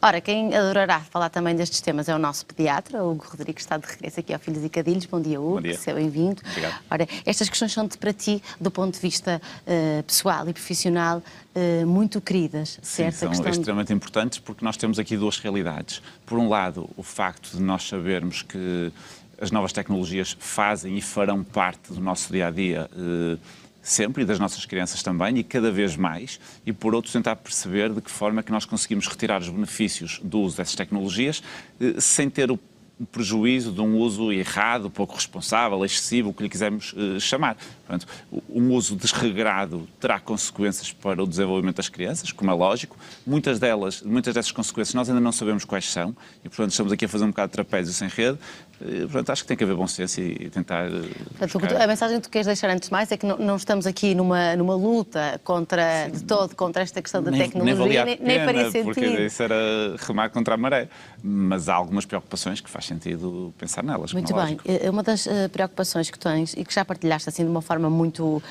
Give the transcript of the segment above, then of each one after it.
Ora, quem adorará falar também destes temas é o nosso pediatra, o Hugo Rodrigues, está de regresso aqui ao Filhos e Cadilhos. Bom dia, Hugo. Bom dia. Seja bem-vindo. Obrigado. Ora, estas questões são para ti, do ponto de vista pessoal e profissional, muito queridas, certo? Sim, são extremamente importantes porque nós temos aqui duas realidades. Por um lado, o facto de nós sabermos que as novas tecnologias fazem e farão parte do nosso dia-a-dia sempre, e das nossas crianças também, e cada vez mais, e por outro tentar perceber de que forma é que nós conseguimos retirar os benefícios do uso dessas tecnologias sem ter o prejuízo de um uso errado, pouco responsável, excessivo, o que lhe quisermos chamar. Portanto, um uso desregrado terá consequências para o desenvolvimento das crianças, como é lógico. Muitas dessas consequências nós ainda não sabemos quais são e, portanto, estamos aqui a fazer um bocado de trapézio sem rede. Portanto, acho que tem que haver bom senso e tentar... Portanto, a mensagem que tu queres deixar antes de mais é que não estamos aqui numa luta contra esta questão da tecnologia, nem faria sentido. Porque isso era remar contra a maré. Mas há algumas preocupações que faz sentido pensar nelas. Muito bem. Uma das preocupações que tens e que já partilhaste assim de uma forma muito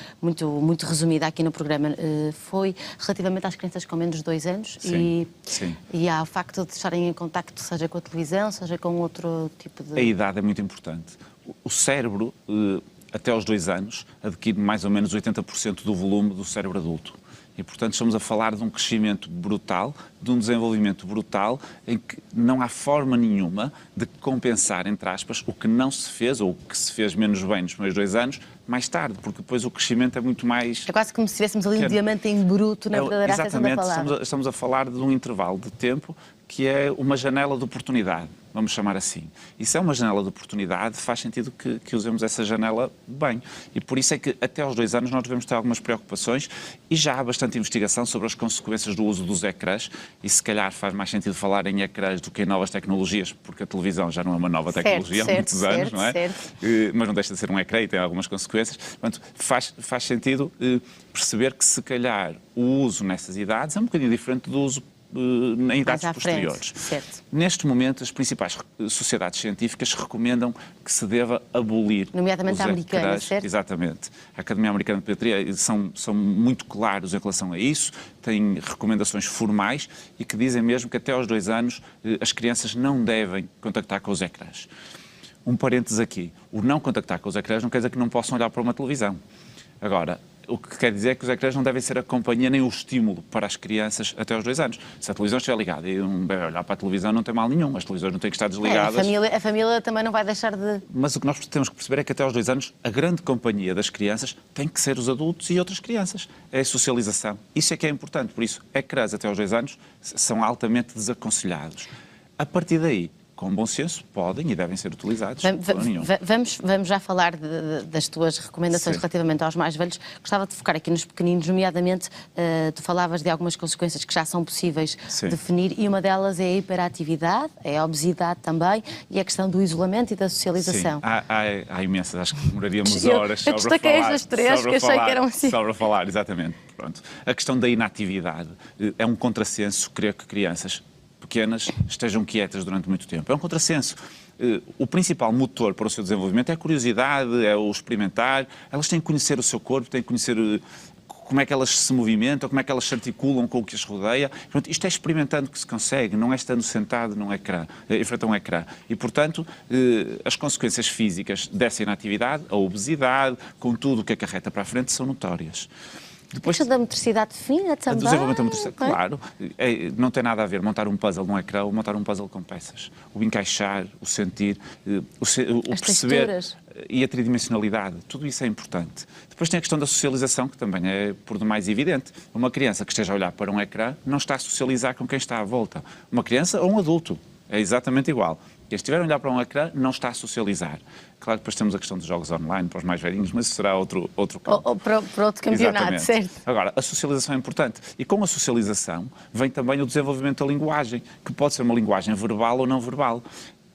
resumida aqui no programa foi relativamente às crianças com menos de 2 anos. Sim. E ao facto de estarem em contacto, seja com a televisão, seja com outro tipo de... A idade é muito importante. O cérebro, até aos 2 anos, adquire mais ou menos 80% do volume do cérebro adulto. E, portanto, estamos a falar de um crescimento brutal, de um desenvolvimento brutal, em que não há forma nenhuma de compensar, entre aspas, o que não se fez, ou o que se fez menos bem nos primeiros 2 anos, mais tarde, porque depois o crescimento é muito mais... É quase como se estivéssemos ali um diamante em bruto, na verdadeira acessão da palavra. Exatamente, estamos a falar de um intervalo de tempo que é uma janela de oportunidade, vamos chamar assim. E se é uma janela de oportunidade, faz sentido que usemos essa janela bem. E por isso é que até aos 2 anos nós devemos ter algumas preocupações e já há bastante investigação sobre as consequências do uso dos ecrãs e se calhar faz mais sentido falar em ecrãs do que em novas tecnologias, porque a televisão já não é uma nova tecnologia há muitos anos, não é? Mas não deixa de ser um ecrã e tem algumas consequências. Portanto, faz sentido perceber que se calhar o uso nessas idades é um bocadinho diferente do uso em idades posteriores. Neste momento, as principais sociedades científicas recomendam que se deva abolir. Nomeadamente a americana, certo? Exatamente. A Academia Americana de Pediatria são muito claros em relação a isso, têm recomendações formais e que dizem mesmo que até aos 2 anos as crianças não devem contactar com os ecrãs. Um parênteses aqui. O não contactar com os ecrãs não quer dizer que não possam olhar para uma televisão. Agora, o que quer dizer é que os ecrãs não devem ser a companhia nem o estímulo para as crianças até aos 2 anos. Se a televisão estiver ligada e um bebê olhar para a televisão não tem mal nenhum, as televisões não têm que estar desligadas. A família também não vai deixar de... Mas o que nós temos que perceber é que até aos 2 anos a grande companhia das crianças tem que ser os adultos e outras crianças. É a socialização. Isso é que é importante. Por isso, ecrãs até aos 2 anos são altamente desaconselhados. A partir daí, com bom senso, podem e devem ser utilizados. Vamos já falar das tuas recomendações relativamente aos mais velhos. Gostava de focar aqui nos pequeninos, nomeadamente, tu falavas de algumas consequências que já são possíveis definir e uma delas é a hiperatividade, é a obesidade também e a questão do isolamento e da socialização. Sim, há imensas, acho que demoraríamos horas sobre falar. Eu destaquei estas 3 que achei que eram assim. Sobre falar, exatamente. Pronto. A questão da inatividade é um contrassenso querer que crianças pequenas estejam quietas durante muito tempo. É um contrassenso. O principal motor para o seu desenvolvimento é a curiosidade, é o experimentar. Elas têm que conhecer o seu corpo, têm que conhecer como é que elas se movimentam, como é que elas se articulam com o que as rodeia. Portanto, isto é experimentando que se consegue, não é estando sentado num ecrã, em frente a um ecrã. E, portanto, as consequências físicas dessa inatividade, a obesidade, com tudo o que acarreta para a frente, são notórias. Depois da motricidade fina também. O desenvolvimento da motricidade, claro. Não tem nada a ver montar um puzzle num ecrã ou montar um puzzle com peças. O encaixar, o sentir, o perceber texturas. E a tridimensionalidade. Tudo isso é importante. Depois tem a questão da socialização, que também é por demais evidente. Uma criança que esteja a olhar para um ecrã não está a socializar com quem está à volta. Uma criança ou um adulto. É exatamente igual. Quem estiver a olhar para um ecrã não está a socializar. Claro que depois temos a questão dos jogos online para os mais velhinhos, mas isso será outro campo. Ou para outro campeonato, exatamente. Certo. Agora, a socialização é importante. E com a socialização vem também o desenvolvimento da linguagem, que pode ser uma linguagem verbal ou não verbal.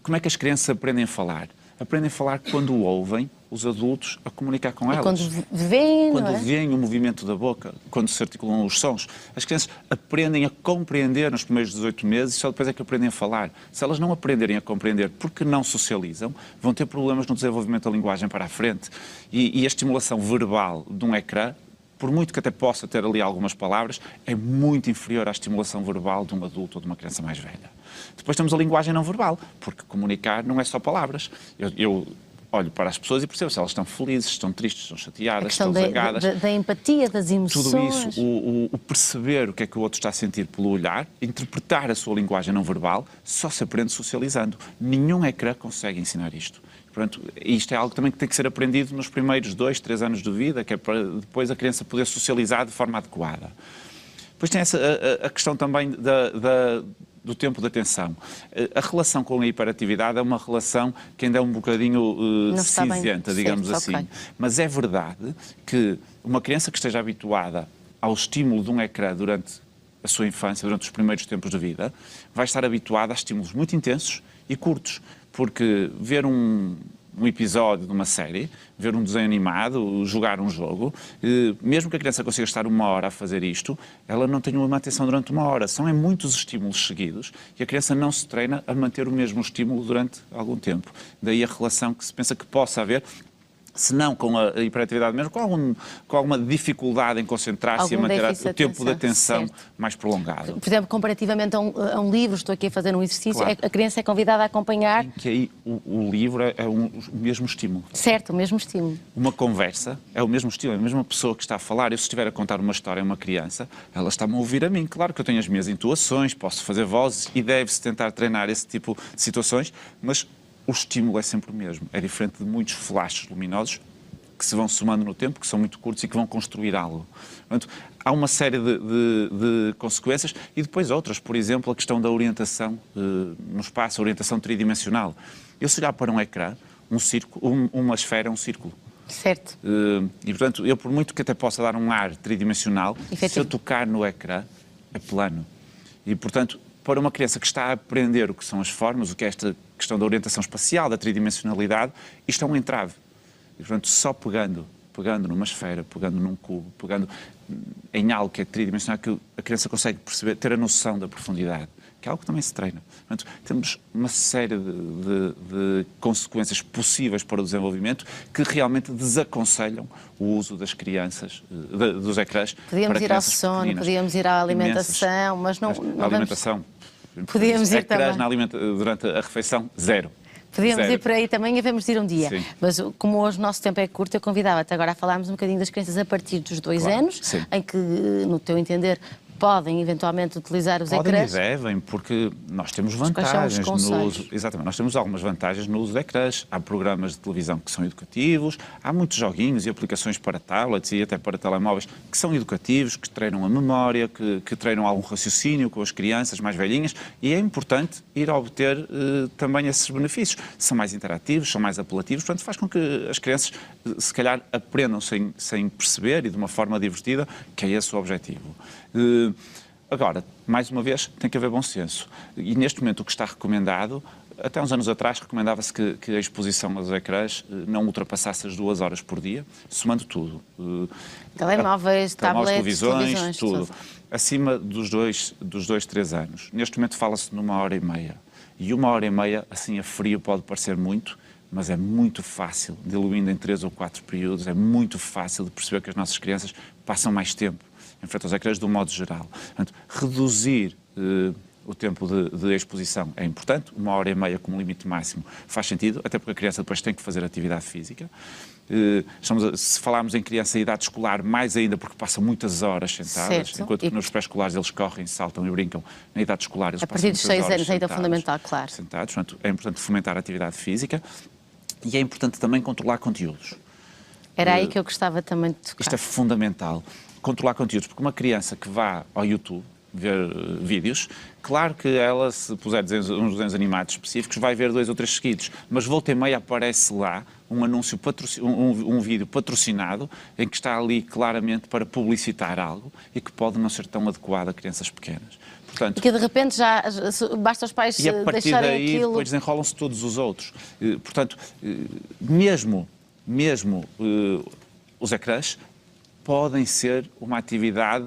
Como é que as crianças aprendem a falar? Aprendem a falar quando ouvem os adultos a comunicar com elas. Quando veem o movimento da boca, quando se articulam os sons. As crianças aprendem a compreender nos primeiros 18 meses e só depois é que aprendem a falar. Se elas não aprenderem a compreender porque não socializam, vão ter problemas no desenvolvimento da linguagem para a frente. E a estimulação verbal de um ecrã por muito que até possa ter ali algumas palavras, é muito inferior à estimulação verbal de um adulto ou de uma criança mais velha. Depois temos a linguagem não verbal, porque comunicar não é só palavras. Eu olho para as pessoas e percebo se elas estão felizes, estão tristes, estão chateadas, estão zangadas. Da empatia, das emoções. Tudo isso, o perceber o que é que o outro está a sentir pelo olhar, interpretar a sua linguagem não verbal, só se aprende socializando. Nenhum ecrã consegue ensinar isto. Portanto, isto é algo também que tem que ser aprendido nos primeiros 2, 3 anos de vida, que é para depois a criança poder socializar de forma adequada. Depois tem a questão também do tempo de atenção. A relação com a hiperatividade é uma relação que ainda é um bocadinho cinzenta, digamos assim. Okay. Mas é verdade que uma criança que esteja habituada ao estímulo de um ecrã durante a sua infância, durante os primeiros tempos de vida, vai estar habituada a estímulos muito intensos e curtos. Porque ver um episódio de uma série, ver um desenho animado, jogar um jogo, mesmo que a criança consiga estar 1 hora a fazer isto, ela não tem uma atenção durante 1 hora. São muitos estímulos seguidos e a criança não se treina a manter o mesmo estímulo durante algum tempo. Daí a relação que se pensa que possa haver, se não com a hiperatividade mesmo, com alguma dificuldade em concentrar-se e a manter o tempo de atenção mais prolongado. Por exemplo, comparativamente a um livro, estou aqui a fazer um exercício, claro. A criança é convidada a acompanhar... Que aí o livro é o mesmo estímulo. Certo, o mesmo estímulo. Uma conversa é o mesmo estímulo, é a mesma pessoa que está a falar. Eu, se estiver a contar uma história a uma criança, ela está-me a ouvir a mim. Claro que eu tenho as minhas intuações, posso fazer vozes e deve-se tentar treinar esse tipo de situações, mas o estímulo é sempre o mesmo. É diferente de muitos flashes luminosos que se vão somando no tempo, que são muito curtos e que vão construir algo. Portanto, há uma série de consequências e depois outras. Por exemplo, a questão da orientação no espaço, a orientação tridimensional. Eu, se olhar para um ecrã, um círculo, uma esfera é um círculo. Certo. E, portanto, eu, por muito que até possa dar um ar tridimensional, se eu tocar no ecrã, é plano. E, portanto, para uma criança que está a aprender o que são as formas, o que é esta questão da orientação espacial, da tridimensionalidade, isto é um entrave. E, portanto, só pegando numa esfera, pegando num cubo, pegando em algo que é tridimensional, que a criança consegue perceber, ter a noção da profundidade, que é algo que também se treina. Portanto, temos uma série de consequências possíveis para o desenvolvimento que realmente desaconselham o uso das crianças, dos ecrãs. Podíamos ir ao sono, pequeninas. Podíamos ir à alimentação, mas não a alimentação. Podíamos ir também. Durante a refeição, zero. Podíamos ir por aí também e devemos ir um dia. Sim. Mas como hoje o nosso tempo é curto, eu convidava-te agora a falarmos um bocadinho das crianças a partir dos 2 anos, sim. Em que, no teu entender, podem eventualmente utilizar os ecrãs. Podem e devem, porque nós temos vantagens no uso. Exatamente, nós temos algumas vantagens no uso de ecrãs. Há programas de televisão que são educativos, há muitos joguinhos e aplicações para tablets e até para telemóveis que são educativos, que treinam a memória, que treinam algum raciocínio com as crianças mais velhinhas, e é importante ir a obter também esses benefícios. São mais interativos, são mais apelativos, portanto faz com que as crianças se calhar aprendam sem perceber e de uma forma divertida, que é esse o objetivo. Agora, mais uma vez, tem que haver bom senso. E neste momento o que está recomendado, até uns anos atrás recomendava-se que a exposição aos ecrãs não ultrapassasse as 2 horas por dia, somando tudo. Telemóveis, tablets, televisões, tudo. Acima dos 2, 3 anos. Neste momento fala-se numa 1h30. E 1h30, assim a frio, pode parecer muito, mas é muito fácil, diluindo em 3 ou 4 períodos, é muito fácil de perceber que as nossas crianças passam mais tempo em frente aos ecrãs de um modo geral. Portanto, reduzir o tempo de exposição é importante, 1h30 como limite máximo faz sentido, até porque a criança depois tem que fazer atividade física. Se falarmos em criança em idade escolar, mais ainda porque passam muitas horas sentadas, certo. Enquanto que nos pré-escolares eles correm, saltam e brincam, na idade escolar eles passam muitas horas sentados. A partir dos 6 anos ainda é fundamental, claro. Sentados, portanto, é importante fomentar a atividade física e é importante também controlar conteúdos. Era aí que eu gostava também de tocar. Isto é fundamental. Controlar conteúdos, porque uma criança que vá ao YouTube ver vídeos, claro que ela, se puser uns desenhos animados específicos, vai ver 2 ou 3 seguidos, mas volta e meia aparece lá um anúncio, um vídeo patrocinado, em que está ali claramente para publicitar algo e que pode não ser tão adequado a crianças pequenas. Portanto, e que de repente já basta os pais deixarem aquilo... E a partir daí depois desenrolam-se todos os outros. Portanto, mesmo os ecrãs podem ser uma atividade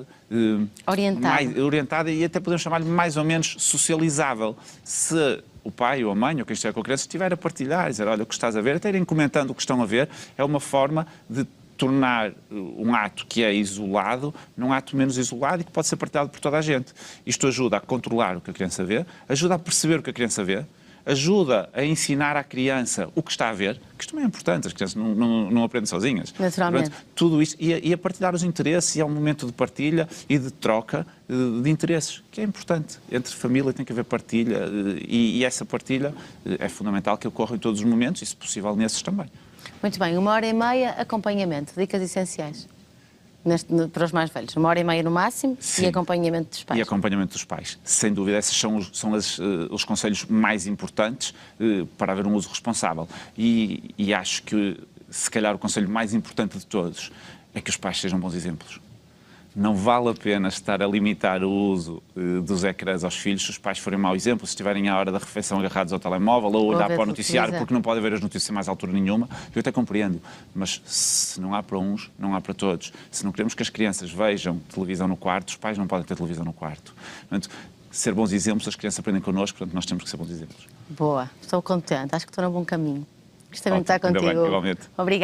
orientada e até podemos chamar-lhe mais ou menos socializável. Se o pai ou a mãe ou quem estiver com a criança estiver a partilhar, dizer, olha, o que estás a ver, até irem comentando o que estão a ver, é uma forma de tornar um ato que é isolado num ato menos isolado e que pode ser partilhado por toda a gente. Isto ajuda a controlar o que a criança vê, ajuda a perceber o que a criança vê, ajuda a ensinar à criança o que está a ver, que isto também é importante, as crianças não aprendem sozinhas. Naturalmente. Portanto, tudo isto, e a partilhar os interesses, e é um momento de partilha e de troca de interesses, que é importante. Entre família tem que haver partilha, e essa partilha é fundamental que ocorra em todos os momentos, e se possível nesses também. Muito bem, 1h30, acompanhamento, dicas essenciais. Para os mais velhos, 1h30 no máximo. Sim. E acompanhamento dos pais. E acompanhamento dos pais. Sem dúvida, esses são os conselhos mais importantes para haver um uso responsável. E acho que, se calhar, o conselho mais importante de todos é que os pais sejam bons exemplos. Não vale a pena estar a limitar o uso dos ecrãs aos filhos se os pais forem mau exemplo, se estiverem à hora da refeição agarrados ao telemóvel ou olhar para o noticiário porque não pode ver as notícias a mais altura nenhuma. Eu até compreendo, mas se não há para uns, não há para todos. Se não queremos que as crianças vejam televisão no quarto, os pais não podem ter televisão no quarto. Portanto, ser bons exemplos, as crianças aprendem connosco, portanto nós temos que ser bons exemplos. Boa, estou contente, acho que estou no bom caminho. Gostei muito de estar contigo. Ainda bem, igualmente. Obrigada.